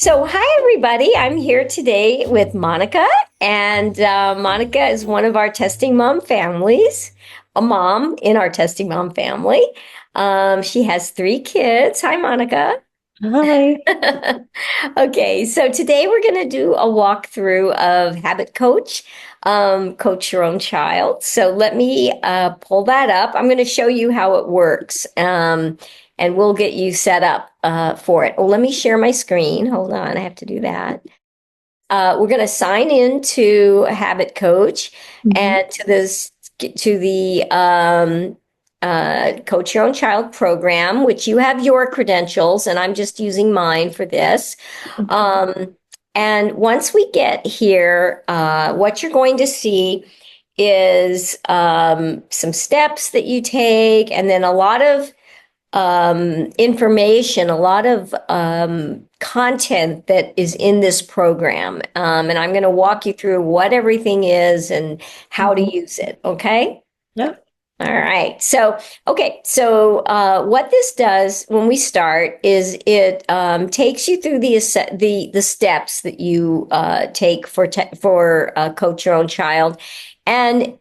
So, hi, everybody. I'm here today with Monica, and Monica is one of our Testing Mom families, a mom in our Testing Mom family. She has three kids. Hi, Monica. Hi. Okay, so today we're going to do a walkthrough of Habit Coach, Coach Your Own Child. So let me pull that up. I'm going to show you how it works, and we'll get you set up for it. Well, let me share my screen. Hold on, I have to do that. We're going to sign in to Habit Coach Mhm. and to the Coach Your Own Child program, which you have your credentials, and I'm just using mine for this. Okay. Um, and once we get here, what you're going to see is some steps that you take, and then a lot of information, a lot of content that is in this program. And I'm going to walk you through what everything is and how to Mhm. use it. Okay. Yep. All right. What this does when we start is it takes you through the steps that you take for Coach Your Own Child, and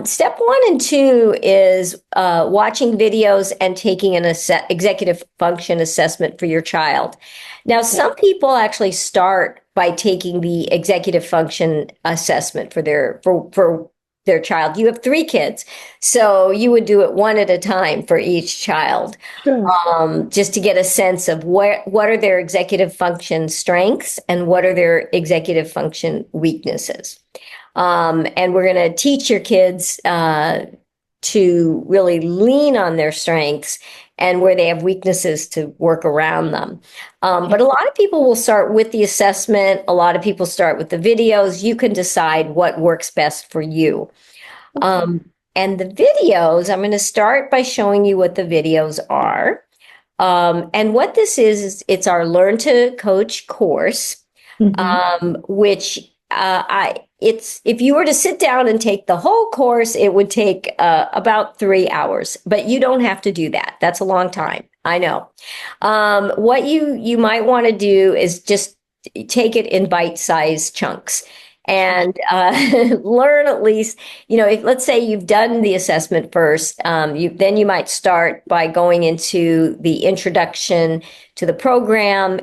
step one and two is watching videos and taking an executive function assessment for your child. Now, Yep. some people actually start by taking the executive function assessment for their child. You have three kids, so you would do it one at a time for each child, Sure. just to get a sense of what are their executive function strengths and what are their executive function weaknesses. And we're going to teach your kids to really lean on their strengths and where they have weaknesses to work around them. But Okay. a lot of people will start with the assessment. A lot of people start with the videos. You can decide what works best for you. Okay. Um, and the videos, I'm going to start by showing you what the videos are. And what this is it's our Learn to Coach course, Hmm. which I it's if you were to sit down and take the whole course, it would take about 3 hours. But you don't have to do that. That's a long time. I know. What you might want to do is just take it in bite-sized chunks and learn at least, if let's say you've done the assessment first, then you might start by going into the introduction to the program,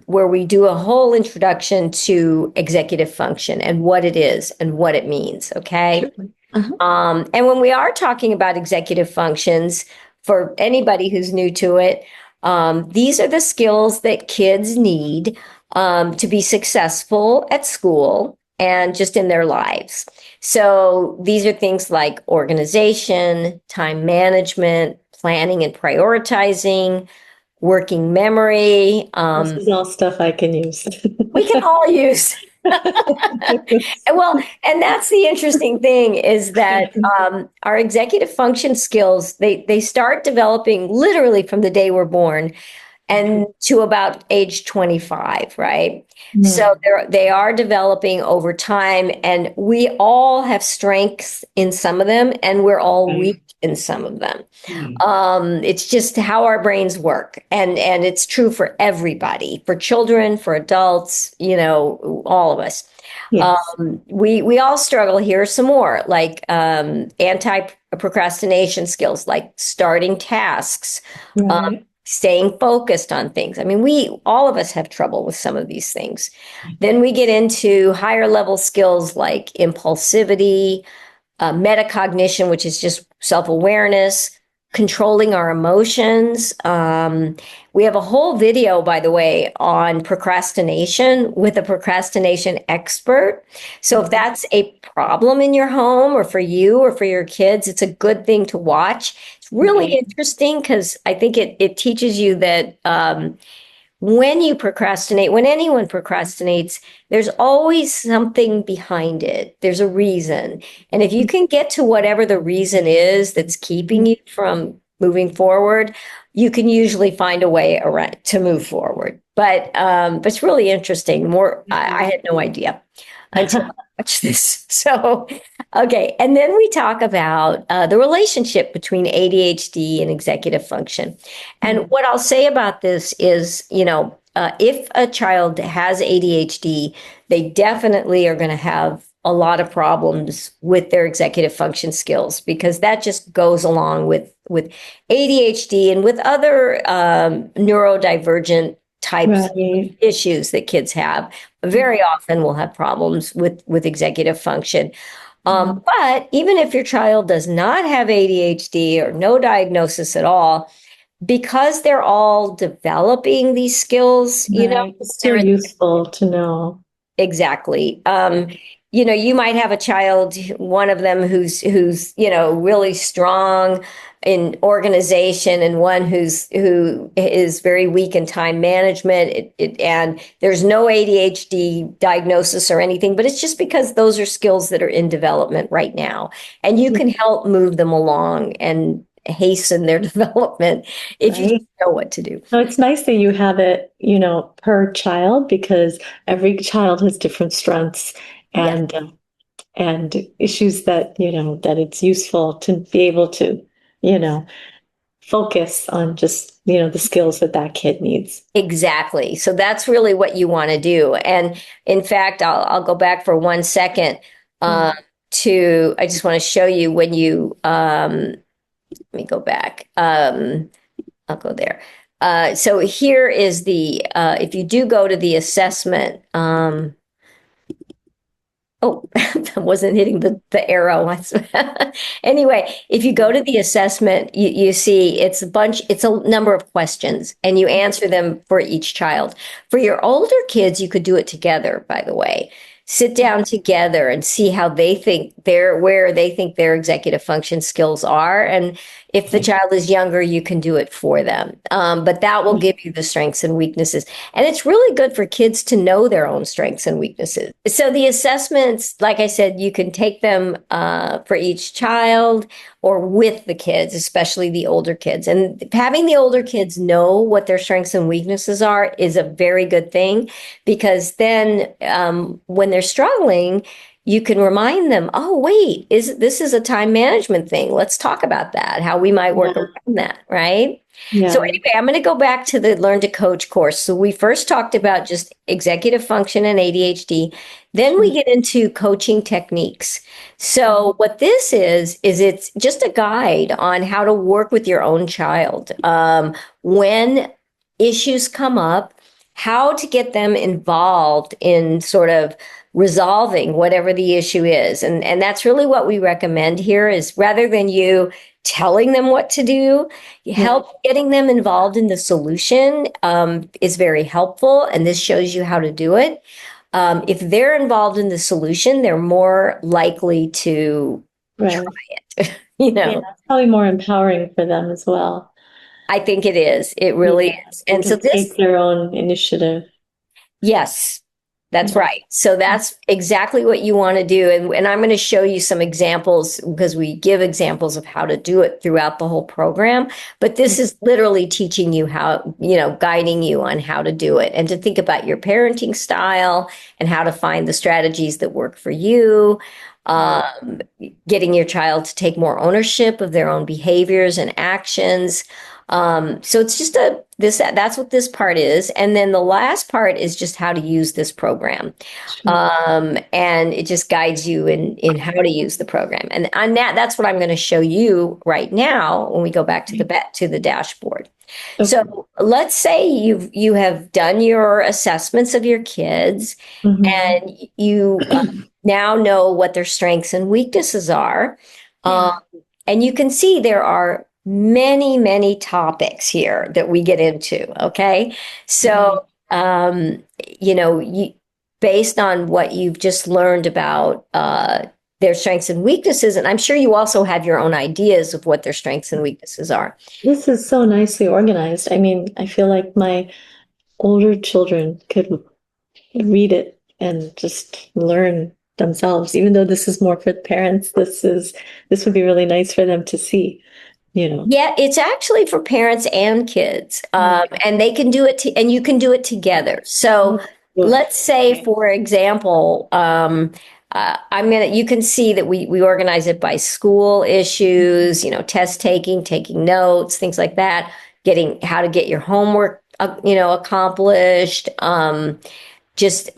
where we do a whole introduction to executive function and what it is and what it means. Okay. Sure. Uh-huh. And when we are talking about executive functions, for anybody who's new to it, these are the skills that kids need to be successful at school and just in their lives. So these are things like organization, time management, planning and prioritizing, working memory. This is all stuff I can use. We can all use. Well, and that's the interesting thing is that our executive function skills, they start developing literally from the day we're born and to about age 25, right? So Mm. they are developing over time, and we all have strengths in some of them, and we're all Right. weak in some of them. It's just how our brains work, and it's true for everybody, for children, for adults, all of us. Yes. We all struggle. Here some more, like anti procrastination skills, like starting tasks, um, Right. staying focused on things. I mean, we all of us have trouble with some of these things. Then we get into higher level skills like impulsivity, metacognition, which is just self awareness, controlling our emotions. We have a whole video, by the way, on procrastination with a procrastination expert. So if Mhm. that's a problem in your home or for you or for your kids, it's a good thing to watch. It's really Okay. interesting because I think it teaches you that when you procrastinate, when anyone procrastinates, there's always something behind it. There's a reason. And if you can get to whatever the reason is that's keeping you from moving forward, you can usually find a way around to move forward. But it's really interesting. I had no idea until I watched this. So, okay. And then we talk about the relationship between ADHD and executive function. And Mhm. what I'll say about this is, if a child has ADHD, they definitely are going to have a lot of problems with their executive function skills because that just goes along with ADHD and with other neurodivergent types Right. issues that kids have. Very often will have problems with executive function. Mhm. But even if your child does not have ADHD or no diagnosis at all, because they're all developing these skills, Right. It's still they're useful to know. exactly. You might have a child, one of them who's really strong in organization, and one who is very weak in time management. And there's no ADHD diagnosis or anything, but it's just because those are skills that are in development right now, and you Yeah. can help move them along and hasten their development if you Right. know what to do. So it's nice that you have it, per child because every child has different strengths Yes. and issues that it's useful to be able to, you know, focus on just, the skills that that kid needs. Exactly. So that's really what you want to do. And in fact, I'll go back for 1 second Mm. I just want to show you when let me go back. I'll go there. So here is if you do go to the assessment, oh, I wasn't hitting the arrow. Anyway, if you go to the assessment, you see it's a number of questions, and you answer them for each child. For your older kids, you could do it together, by the way. Sit down together and see how they think where they think their executive function skills are. And if the child is younger, you can do it for them. But that will give you the strengths and weaknesses. And it's really good for kids to know their own strengths and weaknesses. So the assessments, like I said, you can take them for each child or with the kids, especially the older kids. And having the older kids know what their strengths and weaknesses are is a very good thing because then when they're struggling, you can remind them, oh, wait, this is a time management thing. Let's talk about that, how we might work Yeah. around that, right? So Yeah. anyway, I'm going to go back to the Learn to Coach course. So we first talked about just executive function and ADHD. Then we get into coaching techniques. So what this is it's just a guide on how to work with your own child. When issues come up, how to get them involved in sort of resolving whatever the issue is. And that's really what we recommend here is rather than you telling them what to do, help getting them involved in the solution is very helpful. And this shows you how to do it. If they're involved in the solution, they're more likely to Right. try it. you Yeah, know, it's probably more empowering for them as well. I think it is. It really Yeah, is. they And so can this take their own initiative. Yes, that's Yeah. right. So that's exactly what you want to do. And I'm going to show you some examples because we give examples of how to do it throughout the whole program. But this is literally teaching you how, guiding you on how to do it and to think about your parenting style and how to find the strategies that work for you. Um, Getting your child to take more ownership of their own behaviors and actions. So it's just that's what this part is. And then the last part is just how to use this program. Sure. And it just guides you in how to use the program. And on that's what I'm going to show you right now when we go back to the dashboard. Okay. So let's say you have done your assessments of your kids Mhm. and you now know what their strengths and weaknesses are. Yeah. And you can see there are many, many topics here that we get into. Okay. So, based on what you've just learned about their strengths and weaknesses, and I'm sure you also have your own ideas of what their strengths and weaknesses are. This is so nicely organized. I mean, I feel like my older children could read it and just learn themselves. Even though this is more for the parents, this would be really nice for them to see. Yeah, it's actually for parents and kids, and they can do it, and you can do it together. So let's say, for example, you can see that we organize it by school issues, test taking, taking notes, things like that, getting how to get your homework accomplished, just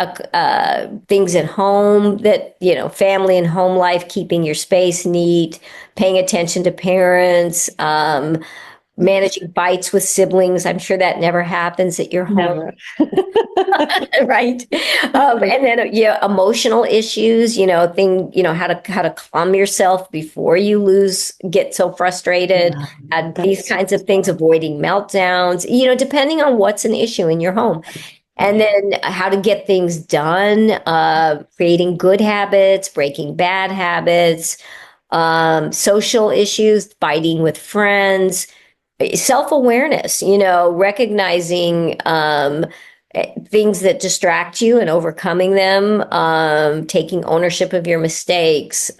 things at home that, family and home life, keeping your space neat, paying attention to parents, managing fights with siblings. I'm sure that never happens at your home. Never. Right. And then, emotional issues, how to calm yourself before you get so frustrated, Yeah, and that's these kinds of things, avoiding meltdowns, depending on what's an issue in your home. And then how to get things done, creating good habits, breaking bad habits, social issues, fighting with friends, self-awareness, recognizing things that distract you and overcoming them, taking ownership of your mistakes,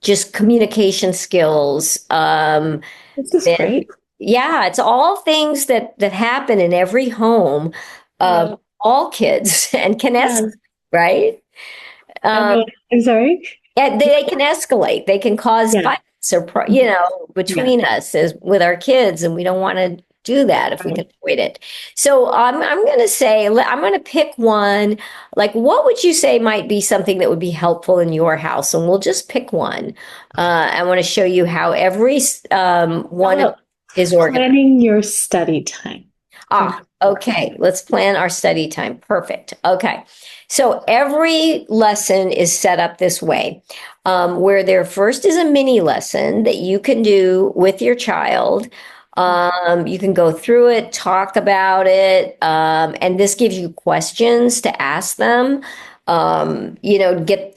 just communication skills. this is great. Yeah, it's all things that happen in every home of Yeah. all kids and can Yes. escalate, right? Um, I'm sorry. and they can escalate. They can cause Yeah. fights or, between us as with our kids, and we don't want to do that if we can avoid it. So I'm going to say, I'm going to pick one. Like, what would you say might be something that would be helpful in your house? And we'll just pick one. I want to show you how every one Oh, is organized. planning your study time. Okay. Let's plan our study time. Perfect. Okay. So every lesson is set up this way, where there first is a mini lesson that you can do with your child. You can go through it, talk about it, and this gives you questions to ask them.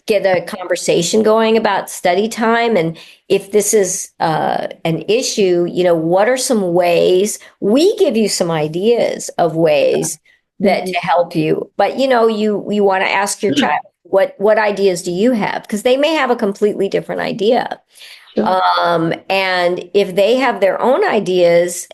Get a conversation going about study time, and if this is an issue, what are some ways? We give you some ideas of ways that to help you, but you want to ask your child what ideas do you have, because they may have a completely different idea. Sure. And if they have their own ideas,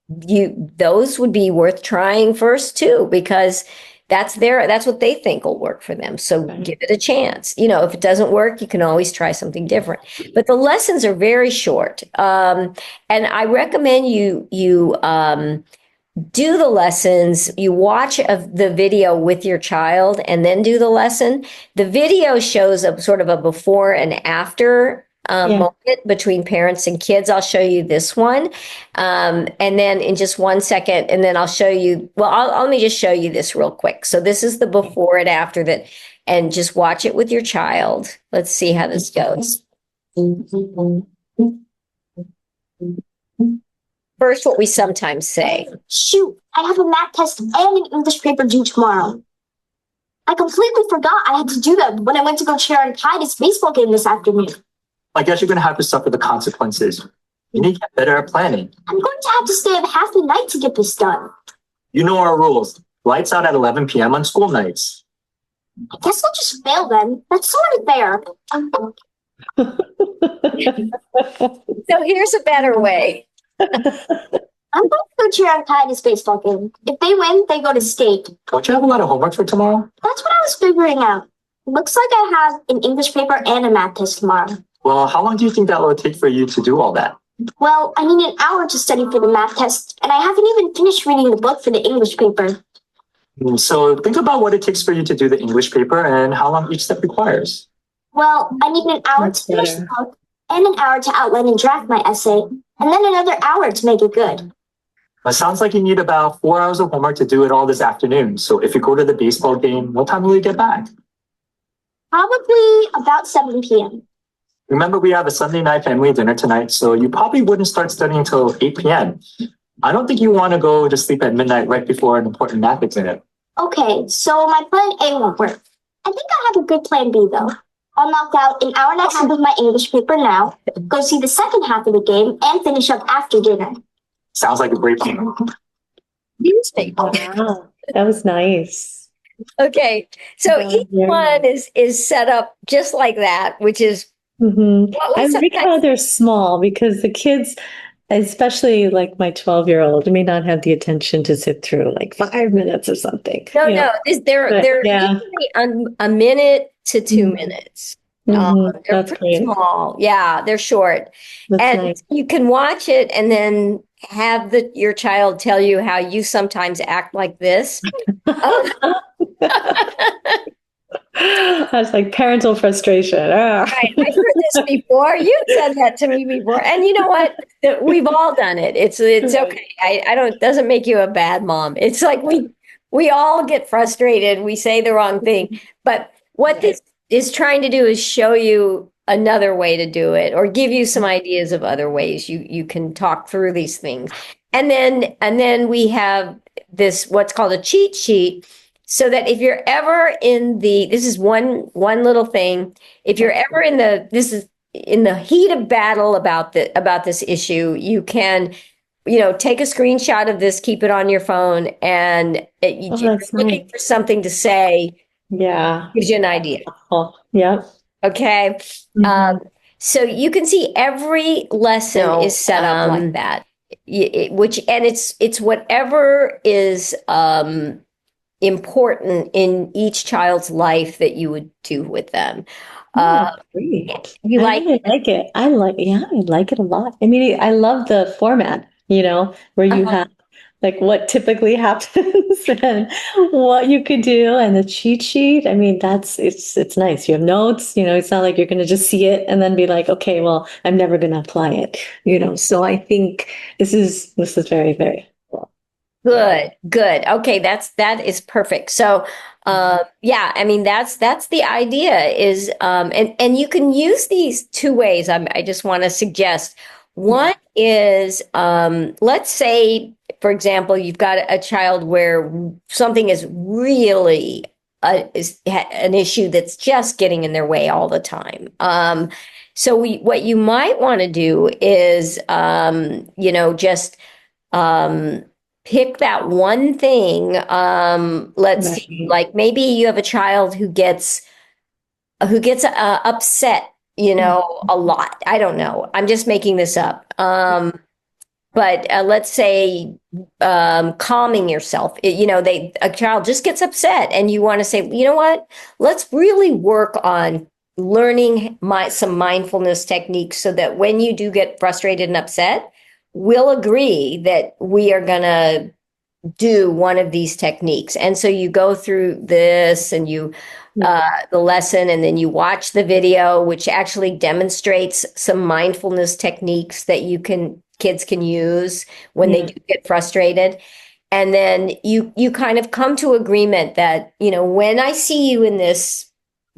those would be worth trying first too, because that's what they think will work for them. So give it a chance. If it doesn't work, you can always try something different. But the lessons are very short. And I recommend you do the lessons. You watch the video with your child and then do the lesson. The video shows a sort of a before and after moment between parents and kids. I'll show you this one. And then in just 1 second, and then I'll show you, let me just show you this real quick. So this is the before and after that, and just watch it with your child. Let's see how this goes. First, what we sometimes say. Shoot, I have a math test and an English paper due tomorrow. I completely forgot I had to do that when I went to go cheer on Titus' baseball game this afternoon. I guess you're going to have to suffer the consequences. You need to get better at planning. I'm going to have to stay up half the night to get this done. You know our rules. Lights out at 11 p.m. on school nights. I guess I'll just fail then. That's sort of fair. So here's a better way. I'm going to go cheer on Titus' baseball game. If they win, they go to state. Don't you have a lot of homework for tomorrow? That's what I was figuring out. Looks like I have an English paper and a math test tomorrow. Well, how long do you think that will take for you to do all that? Well, I need an hour to study for the math test, and I haven't even finished reading the book for the English paper. So think about what it takes for you to do the English paper and how long each step requires. Well, I need an hour to finish the book, and an hour to outline and draft my essay, and then another hour to make it good. It sounds like you need about 4 hours of homework to do it all this afternoon. So if you go to the baseball game, what time will you get back? Probably about 7 p.m. Remember, we have a Sunday night family dinner tonight, so you probably wouldn't start studying until 8 p.m. I don't think you want to go to sleep at midnight right before an important math exam. Okay, so my plan A won't work. I think I have a good plan B, though. I'll knock out an hour and a half of my English paper now, go see the second half of the game, and finish up after dinner. Sounds like a great plan. Newspaper. Wow, that was nice. Okay, so each one is set up just like that, which is. Mm-hmm. I sometimes- like how they're small, because the kids, especially like my 12-year-old, may not have the attention to sit through like 5 minutes or something. No, you know. they're yeah. usually a minute to 2 minutes. Mhm. They're That's pretty great. small. Yeah, they're short. That's And nice. you can watch it and then have your child tell you how you sometimes act like this. Um, That's like parental frustration. Ah. Right. I've heard this before. You've said that to me before. And you know what? We've all done it. It's Right. okay. I don't, it doesn't make you a bad mom. It's like we all get frustrated. We say the wrong thing. But what this is trying to do is show you another way to do it or give you some ideas of other ways you can talk through these things. And then we have this what's called a cheat sheet so that if you're ever in this is one little thing, if you're ever this is in the heat of battle about this issue, you can, take a screenshot of this, keep it on your phone, and Oh, you're that's looking nice. for something to say, Yeah. gives you an idea. Oh, yeah. Okay. Um, Mhm. so you can see every lesson is set up like that, and it's whatever is important in each child's life that you would do with them. Oh, Uh, great. you I like really like it. Yeah, I like it a lot. I mean, I love the format, where you uh have like what typically happens and what you could do and the cheat sheet. I mean, it's nice. You have notes, it's not like you're going to just see it and then be like, okay, well, I'm never going to apply it, So I think this is very, very well. Good. Okay, that is perfect. So, yeah, I mean that's the idea is, and you can use these two ways. I just want to suggest. One is, let's say, for example, you've got a child where something is really an issue that's just getting in their way all the time. So what you might want to do is, just um, pick that one thing. Let's see, Right. like maybe you have a child who gets upset, a lot. I don't know. I'm just making this up. But let's say calming yourself. A child just gets upset, and you want to say, you know what? Let's really work on learning some mindfulness techniques so that when you do get frustrated and upset, we'll agree that we are going to do one of these techniques. And so you go through this and the lesson, and then you watch the video, which actually demonstrates some mindfulness techniques that kids can use when they Yeah. do get frustrated. And then you kind of come to agreement that, when I see you in this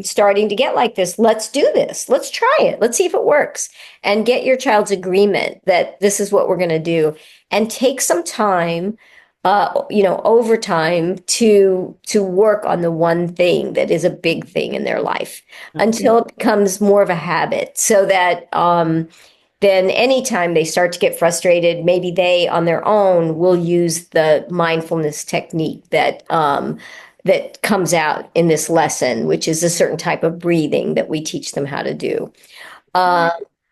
starting to get like this, let's do this. Let's try it. Let's see if it works. And get your child's agreement that this is what we're going to do. And take some time, over time to work on the one thing that is a big thing in their life until it becomes more of a habit, so that then anytime they start to get frustrated, maybe they on their own will use the mindfulness technique that comes out in this lesson, which is a certain type of breathing that we teach them how to do. Uh,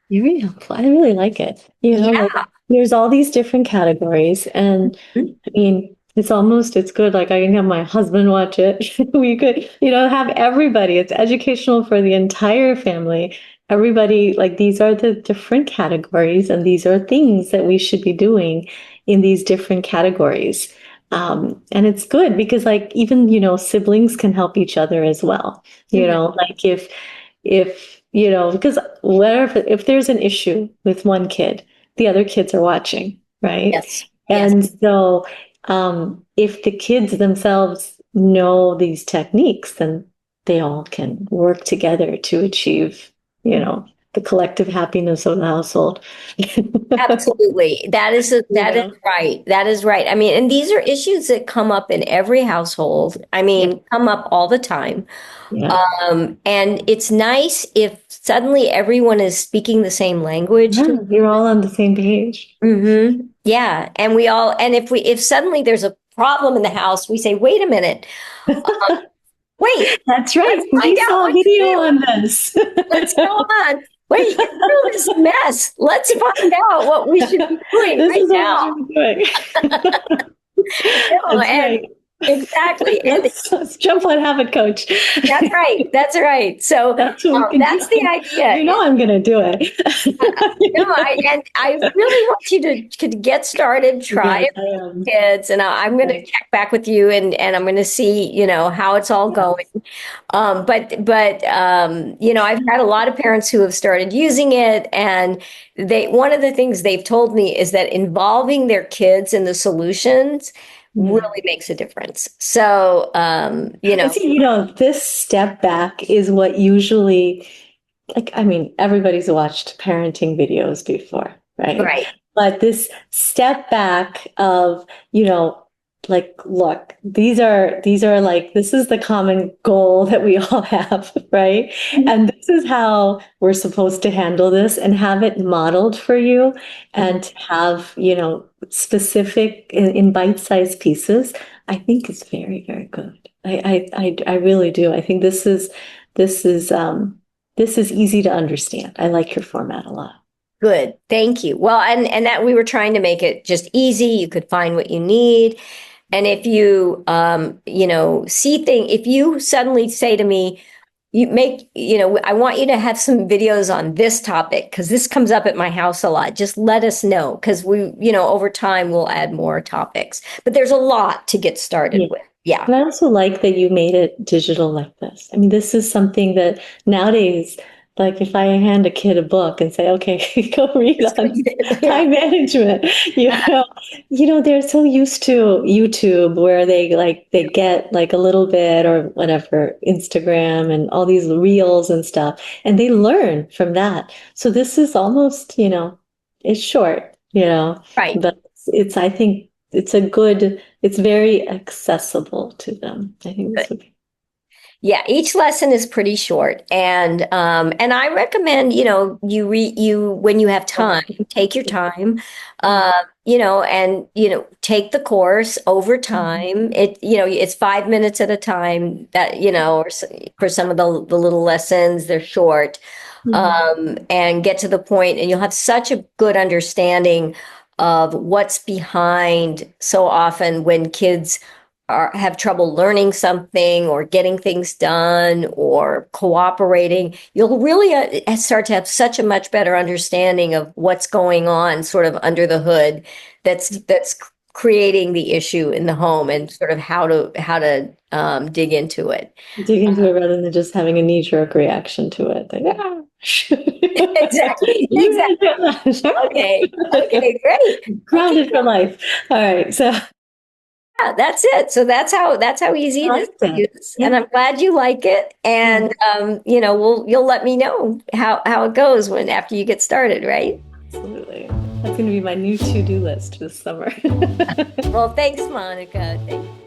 You're really helpful. I really like it. Like yeah. there's all these different categories, and I mean, it's good. Like I can have my husband watch it. We could, have everybody. It's educational for the entire family. Everybody, like these are the different categories, and these are things that we should be doing in these different categories. And it's good because like even, siblings can help each other as well. Like if because whatever, if there's an issue with one kid, the other kids are watching, right? Yes. Yes. And so if the kids themselves know these techniques, then they all can work together to achieve, the collective happiness of the household. Absolutely. That is Yeah. right. That is right. I mean, and these are issues that come up in every household. I mean, come up all the time. Yeah. And it's nice if suddenly everyone is speaking the same language. Yeah, you're all on the same page. Yeah. And if suddenly there's a problem in the house, we say, wait a minute. Wait, That's right. let's We find out saw a what to video do. on this. What's going on? Wait, get through this mess. Let's find out what we should be doing This right is now. what we should be doing. You know, That's right. Exactly. And Let's jump on Habit Coach. that's right. That's right. So That's what we can that's do. the idea. You know I'm going to do it. No, I really want you to get started, try Yes, it I am. with kids, and I'm going to Right. check back with you, and I'm going to see, how it's all going. But I've had a lot of parents who have started using it, and one of the things they've told me is that involving their kids in the solutions Yeah. really makes a difference. So, I see, this step back is what usually, like, I mean, everybody's watched parenting videos before, right? right. But this step back of, like, look, these are like, this is the common goal that we all have, right? And this is how we're supposed to handle this and have it modeled for you and to have, specific in bite-sized pieces, I think is very, very good. I really do. I think this is easy to understand. I like your format a lot. Good. Thank you. Well, and that we were trying to make it just easy. You could find what you need. And if you, if you suddenly say to me, I want you to have some videos on this topic because this comes up at my house a lot. Just let us know because over time we'll add more topics. But there's a lot to get started with. Yeah. And I also like that you made it digital like this. I mean, this is something that nowadays, like if I hand a kid a book and say, okay, go read on time management, they're so used to YouTube where they get like a little bit or whatever, Instagram and all these reels and stuff, and they learn from that. So this is almost, it's short, Right. but I think it's very accessible to them. I think this would be. Yeah, each lesson is pretty short, and I recommend when you have time, take your time, and take the course over time. It's 5 minutes at a time that or for some of the little lessons they're short, and get to the point, and you'll have such a good understanding of what's behind so often when kids have trouble learning something or getting things done or cooperating. You'll really start to have such a much better understanding of what's going on sort of under the hood that's creating the issue in the home and sort of how to dig into it. Dig into it rather than just having a knee-jerk reaction to it. Like, Exactly. Okay, great. Grounded for life. All right, so yeah, that's it. So that's how easy it is to use. Yeah. And I'm glad you like it. And you'll let me know how it goes after you get started, right? Absolutely. That's going to be my new to-do list this summer. Well, thanks, Monica. Thank you.